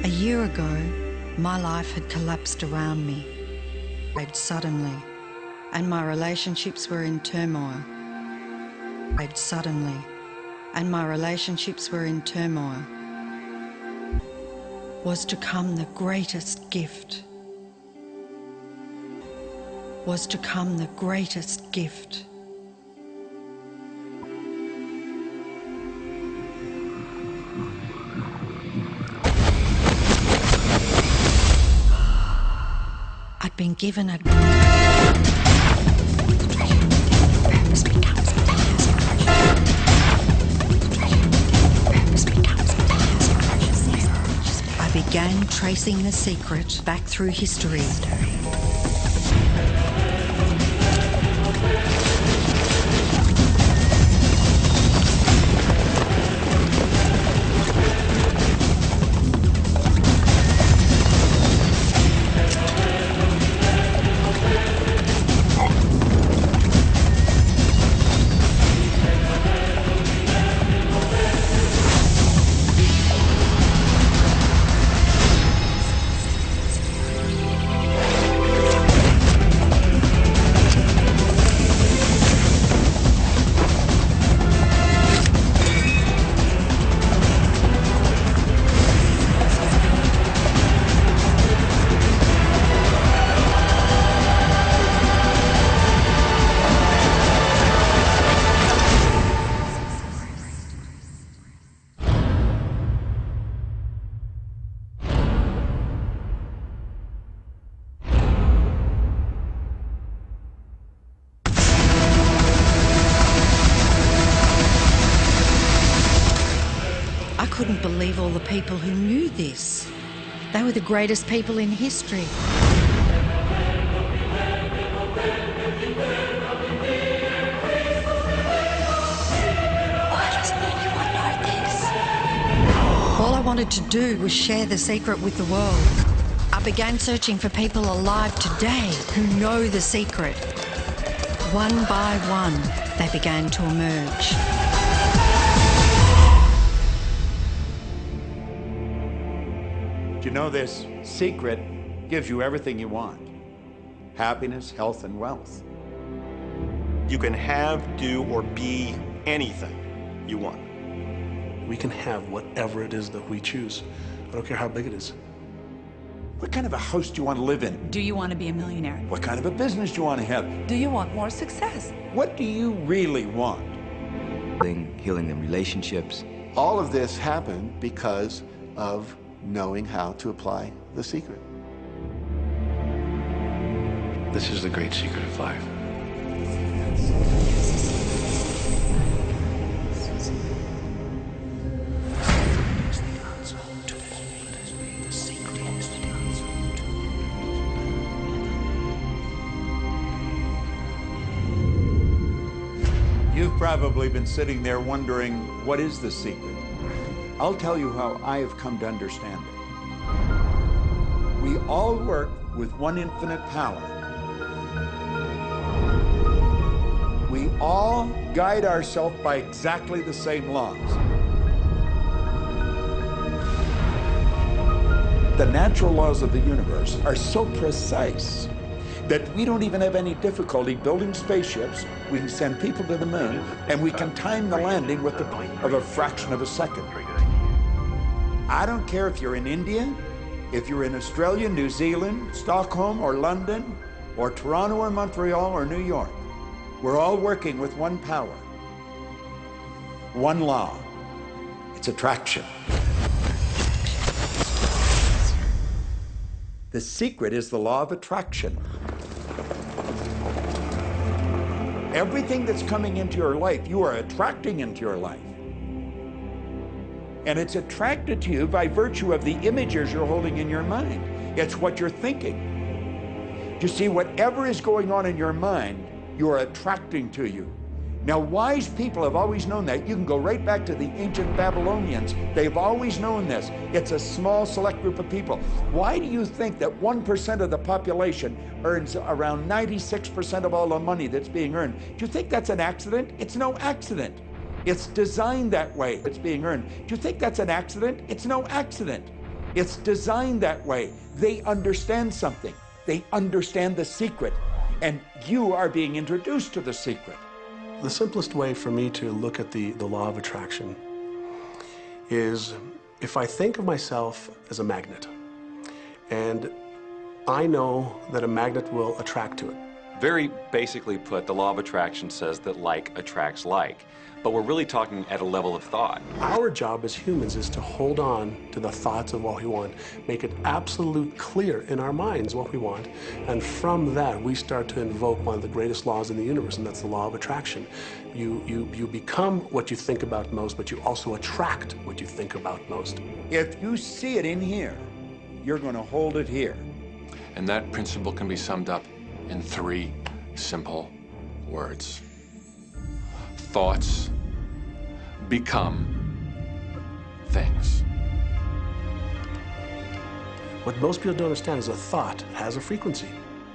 A year ago, my life had collapsed around me, suddenly, and my relationships were in turmoil. Suddenly, and my relationships were in turmoil. Was to come the greatest gift. Was to come the greatest gift. I'd been given a... I began tracing the secret back through history. I couldn't believe all the people who knew this. They were the greatest people in history. Why doesn't anyone know this? All I wanted to do was share the secret with the world. I began searching for people alive today who know the secret. One by one, they began to emerge. You know, this secret gives you everything you want. Happiness, health, and wealth. You can have, do, or be anything you want. We can have whatever it is that we choose. I don't care how big it is. What kind of a house do you want to live in? Do you want to be a millionaire? What kind of a business do you want to have? Do you want more success? What do you really want? Healing them relationships. All of this happened because of knowing how to apply the secret. This is the great secret of life. You've probably been sitting there wondering, what is the secret? I'll tell you how I have come to understand it. We all work with one infinite power. We all guide ourselves by exactly the same laws. The natural laws of the universe are so precise that we don't even have any difficulty building spaceships. We can send people to the moon, and we can time the landing with of a fraction of a second. I don't care if you're in India, if you're in Australia, New Zealand, Stockholm, or London, or Toronto, or Montreal, or New York. We're all working with one power, one law. It's attraction. The secret is the law of attraction. Everything that's coming into your life, you are attracting into your life. And it's attracted to you by virtue of the images you're holding in your mind. It's what you're thinking. You see, whatever is going on in your mind, you are attracting to you. Now, wise people have always known that. You can go right back to the ancient Babylonians. They've always known this. It's a small, select group of people. Why do you think that 1% of the population earns around 96% of all the money that's being earned? Do you think that's an accident? It's no accident. It's designed that way. It's being earned. Do you think that's an accident? It's no accident. It's designed that way. They understand something. They understand the secret, and you are being introduced to the secret. The simplest way for me to look at the law of attraction is if I think of myself as a magnet, and I know that a magnet will attract to it. Very basically put, the law of attraction says that like attracts like. But we're really talking at a level of thought. Our job as humans is to hold on to the thoughts of what we want, make it absolute clear in our minds what we want, and from that we start to invoke one of the greatest laws in the universe, and that's the law of attraction. You become what you think about most, but you also attract what you think about most. If you see it in here, you're going to hold it here. And that principle can be summed up in 3 simple words. Thoughts become things. What most people don't understand is a thought has a frequency.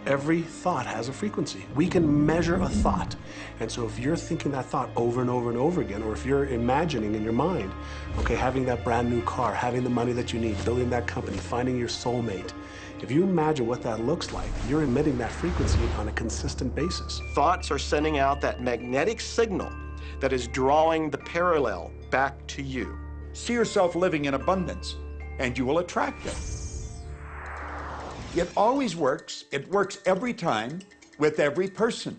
Every thought has a frequency. We can measure a thought. And so if you're thinking that thought over and over and over again, or if you're imagining in your mind, okay, having that brand new car, having the money that you need, building that company, finding your soulmate, if you imagine what that looks like, you're emitting that frequency on a consistent basis. Thoughts are sending out that magnetic signal that is drawing the parallel back to you. See yourself living in abundance, and you will attract it. It always works. It works every time with every person.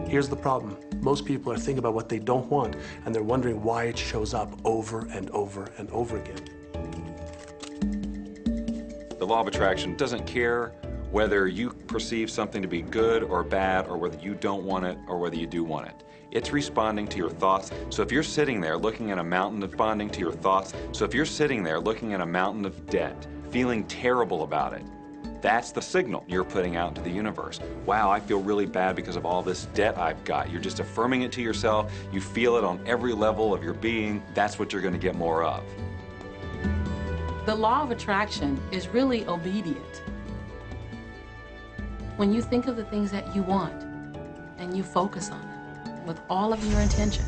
Here's the problem. Most people are thinking about what they don't want, and they're wondering why it shows up over and over and over again. The law of attraction doesn't care whether you perceive something to be good or bad, or whether you don't want it or whether you do want it. It's responding to your thoughts. So if you're sitting there looking at a mountain, responding to your thoughts, so if you're sitting there looking at a mountain of debt, feeling terrible about it, that's the signal you're putting out into the universe. Wow, I feel really bad because of all this debt I've got. You're just affirming it to yourself. You feel it on every level of your being. That's what you're going to get more of. The law of attraction is really obedient. When you think of the things that you want and you focus on them with all of your intention,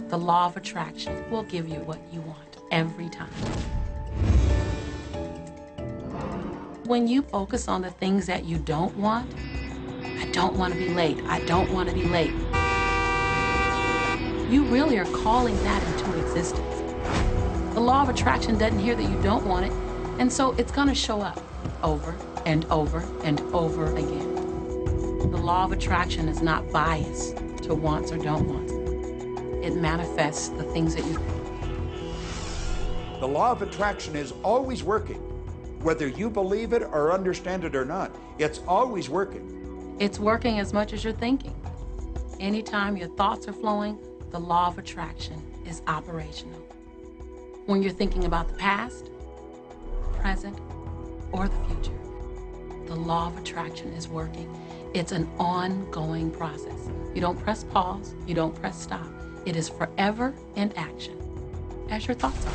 the law of attraction will give you what you want every time. When you focus on the things that you don't want, I don't want to be late, I don't want to be late, you really are calling that into existence. The law of attraction doesn't hear that you don't want it, and so it's going to show up over and over and over again. The law of attraction is not biased to wants or don't wants. It manifests the things that you think. The law of attraction is always working. Whether you believe it or understand it or not, it's always working. It's working as much as you're thinking. Anytime your thoughts are flowing, the law of attraction is operational. When you're thinking about the past, present, or the future, the law of attraction is working. It's an ongoing process. You don't press pause, you don't press stop. It is forever in action, as your thoughts are.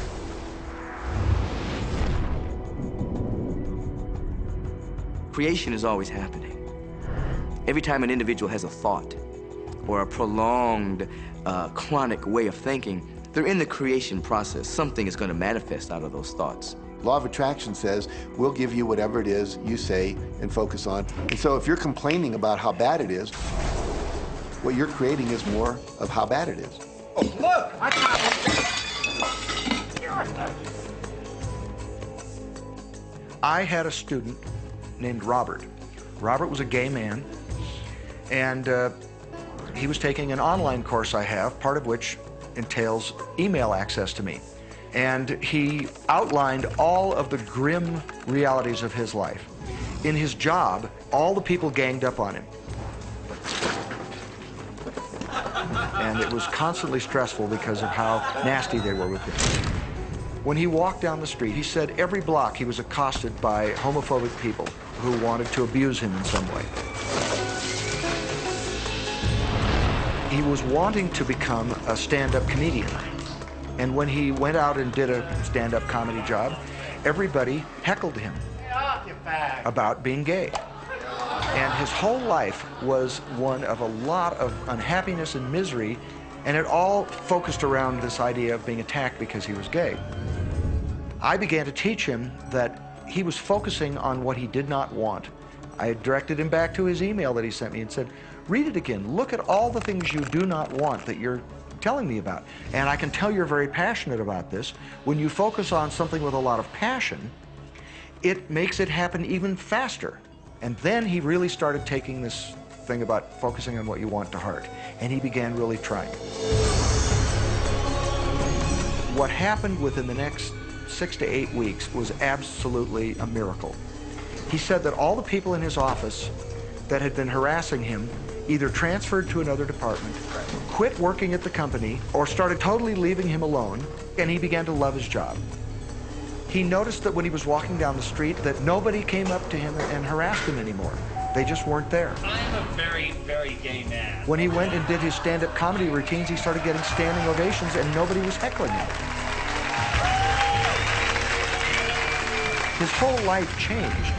Creation is always happening. Every time an individual has a thought or a prolonged, chronic way of thinking, they're in the creation process. Something is going to manifest out of those thoughts. Law of attraction says, we'll give you whatever it is you say and focus on. And so if you're complaining about how bad it is, what you're creating is more of how bad it is. Oh, look! I had a student named Robert. Robert was a gay man, and he was taking an online course I have, part of which entails email access to me. And he outlined all of the grim realities of his life. In his job, all the people ganged up on him. And it was constantly stressful because of how nasty they were with him. When he walked down the street, he said every block he was accosted by homophobic people who wanted to abuse him in some way. He was wanting to become a stand-up comedian. And when he went out and did a stand-up comedy job, everybody heckled him about being gay. And his whole life was one of a lot of unhappiness and misery And it all focused around this idea of being attacked because he was gay. I began to teach him that he was focusing on what he did not want. I directed him back to his email that he sent me and said, read it again. Look at all the things you do not want that you're telling me about. And I can tell you're very passionate about this. When you focus on something with a lot of passion, it makes it happen even faster. And then he really started taking this thing about focusing on what you want to heart. And he began really trying. What happened within the next 6 to 8 weeks was absolutely a miracle. He said that all the people in his office that had been harassing him either transferred to another department, quit working at the company, or started totally leaving him alone, and he began to love his job. He noticed that when he was walking down the street that nobody came up to him and harassed him anymore. They just weren't there. I'm a very, very gay man. When he went and did his stand-up comedy routines, he started getting standing ovations and nobody was heckling him. His whole life changed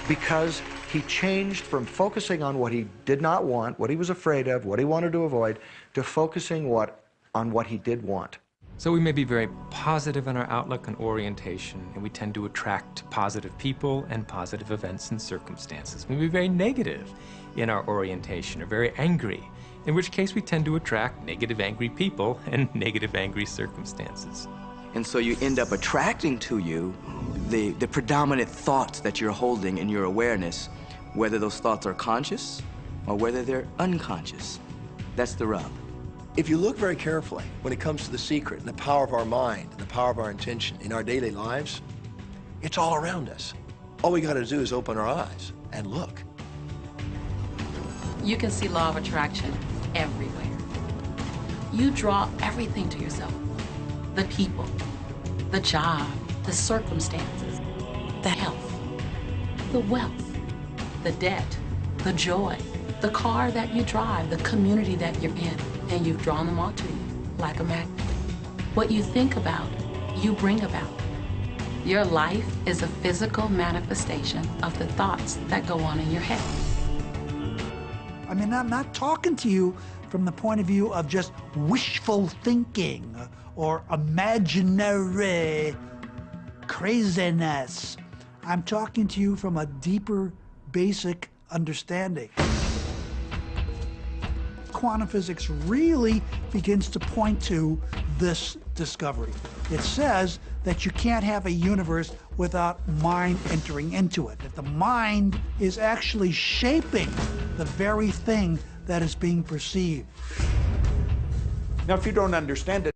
because he changed from focusing on what he did not want, what he was afraid of, what he wanted to avoid, to focusing on what he did want. So we may be very positive in our outlook and orientation, and we tend to attract positive people and positive events and circumstances. We may be very negative in our orientation or very angry, in which case we tend to attract negative, angry people and negative, angry circumstances. And so you end up attracting to you the predominant thoughts that you're holding in your awareness, whether those thoughts are conscious or whether they're unconscious. That's the rub. If you look very carefully when it comes to the secret and the power of our mind and the power of our intention in our daily lives, it's all around us. All we got to do is open our eyes and look. You can see law of attraction everywhere. You draw everything to yourself. The people, the job, the circumstances, the health, the wealth, the debt, the joy, the car that you drive, the community that you're in, and you've drawn them all to you like a magnet. What you think about, you bring about. Your life is a physical manifestation of the thoughts that go on in your head. I mean, I'm not talking to you from the point of view of just wishful thinking or imaginary craziness. I'm talking to you from a deeper, basic understanding. Quantum physics really begins to point to this discovery. It says that you can't have a universe without mind entering into it, that the mind is actually shaping the very thing that is being perceived. Now, if you don't understand it,